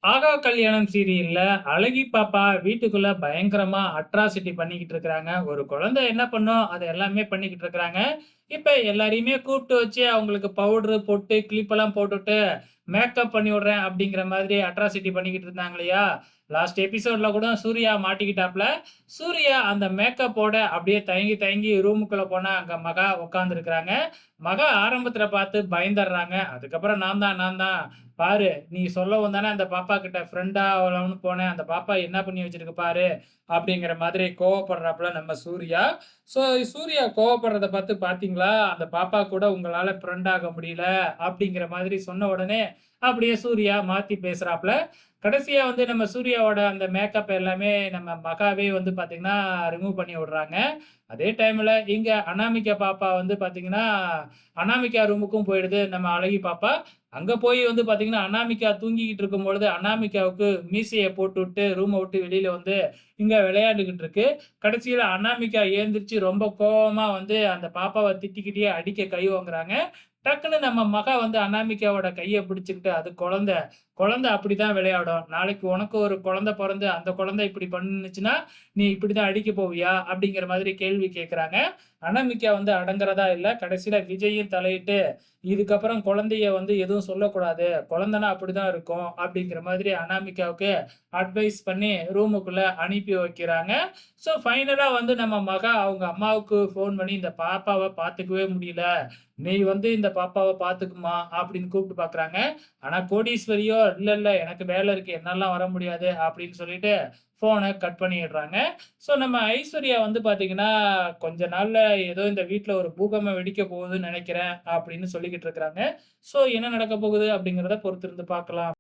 ஆகா கல்யாணம் சீரியல்ல அழகி பாப்பா வீட்டுக்குள்ள பயங்கரமா அட்ராசிட்டி பண்ணிக்கிட்டு இருக்கிறாங்க. ஒரு குழந்தை என்ன பண்ணும், அது எல்லாமே பண்ணிக்கிட்டு இருக்கிறாங்க. இப்ப எல்லாரையுமே கூப்பிட்டு வச்சு அவங்களுக்கு பவுடரு, பொட்டு, கிளிப்பெல்லாம் போட்டுட்டு மேக்கப் பண்ணி விடுறேன் அப்படிங்கிற மாதிரி அட்ராசிட்டி பண்ணிக்கிட்டு இருந்தாங்க இல்லையா? லாஸ்ட் எபிசோட்ல கூட சூர்யா மாட்டிக்கிட்டாப்ல. சூர்யா அந்த மேக்கப்போட அப்படியே தயங்கி தயங்கி ரூமுக்குள்ள போனா அங்க மகா உட்கார்ந்திருக்கிறாங்க. மகா ஆரம்பத்துல பார்த்து பயந்தர்றாங்க. அதுக்கப்புறம் நான் தான் பாரு, நீ சொல்லவும் தானே அந்த பாப்பா கிட்ட ஃப்ரெண்டா ஆகலாம்னு போனேன். அந்த பாப்பா என்ன பண்ணி வச்சிருக்கு பாரு! அப்படிங்கிற மாதிரி கோவப்படுறாப்புல நம்ம சூர்யா. ஸோ சூர்யா கோவப்படுறத பார்த்து பார்த்தீங்களா, அந்த பாப்பா கூட உங்களால ஃப்ரெண்ட் ஆக முடியல அப்படிங்கிற மாதிரி சொன்ன உடனே, அப்படியே சூர்யா மாத்தி பேசுறாப்புல. கடைசியா வந்து நம்ம சூர்யாவோட அந்த மேக்கப் எல்லாமே நம்ம மகாவே வந்து பார்த்தீங்கன்னா, ரிமூவ் பண்ணி விடுறாங்க. அதே டைம்ல இங்க அனாமிகா பாப்பா வந்து பார்த்தீங்கன்னா, அனாமிகா ரூமுக்கும் போயிடுது நம்ம அழகி பாப்பா. அங்க போய் வந்து பார்த்தீங்கன்னா, அனாமிகா தூங்கிக்கிட்டு இருக்கும்பொழுது, அனாமிகாவுக்கு மீசைய போட்டுவிட்டு ரூம விட்டு வெளியில வந்து இங்க விளையாண்டுகிட்டு இருக்கு. கடைசியில அனாமிகா எழுந்திரிச்சு ரொம்ப கோவமா வந்து அந்த பாப்பாவ திட்டிக்கிட்டே அடிக்க கை ஓங்குறாங்க. டக்குனு நம்ம மகா வந்து அனாமிகாவோட கைய பிடிச்சுக்கிட்டு, "அது குழந்தை. குழந்தை அப்படித்தான் விளையாடும். நாளைக்கு உனக்கு ஒரு குழந்தை பொறந்து, அந்த குழந்தை இப்படி பண்ணுச்சுன்னா, நீ இப்படித்தான் அடிக்க போவியா?" அப்படிங்கிற மாதிரி கேள்வி கேட்கறாங்க. அனாமிகா வந்து அடங்குறதா இல்ல. கடைசியில விஜயும் தலையிட்டு, "இதுக்கப்புறம் குழந்தைய வந்து எதுவும் சொல்லக்கூடாது. குழந்தைன்னா அப்படிதான் இருக்கும்." அப்படிங்கிற மாதிரி அனாமிகாவுக்கு அட்வைஸ் பண்ணி ரூமுக்குள்ள அனுப்பி வைக்கிறாங்க. ஸோ ஃபைனலா வந்து நம்ம மகா அவங்க அம்மாவுக்கு ஃபோன் பண்ணி, "இந்த பாப்பாவ பார்த்துக்கவே முடியல. நீ வந்து இந்த பாப்பாவ பார்த்துக்குமா" அப்படின்னு கூப்பிட்டு பார்க்குறாங்க. ஆனா கோடீஸ்வரியோ, "இல்ல, இல்ல எனக்கு வேலை இருக்கு. என்னால்லாம் வர முடியாது." அப்படின்னு சொல்லிட்டு ஃபோன கட் பண்ணிடுறாங்க. ஸோ நம்ம ஐஸ்வர்யா வந்து பார்த்தீங்கன்னா, "கொஞ்ச நாள்ல ஏதோ இந்த வீட்ல ஒரு பூகம்பம் வெடிக்க போகுதுன்னு நெனைக்கிறேன்." அப்படின்னு சொல்லிக்கிட்டு இருக்கிறாங்க. ஸோ என்ன நடக்க போகுது அப்படிங்கிறத பொறுத்திருந்து பார்க்கலாம்.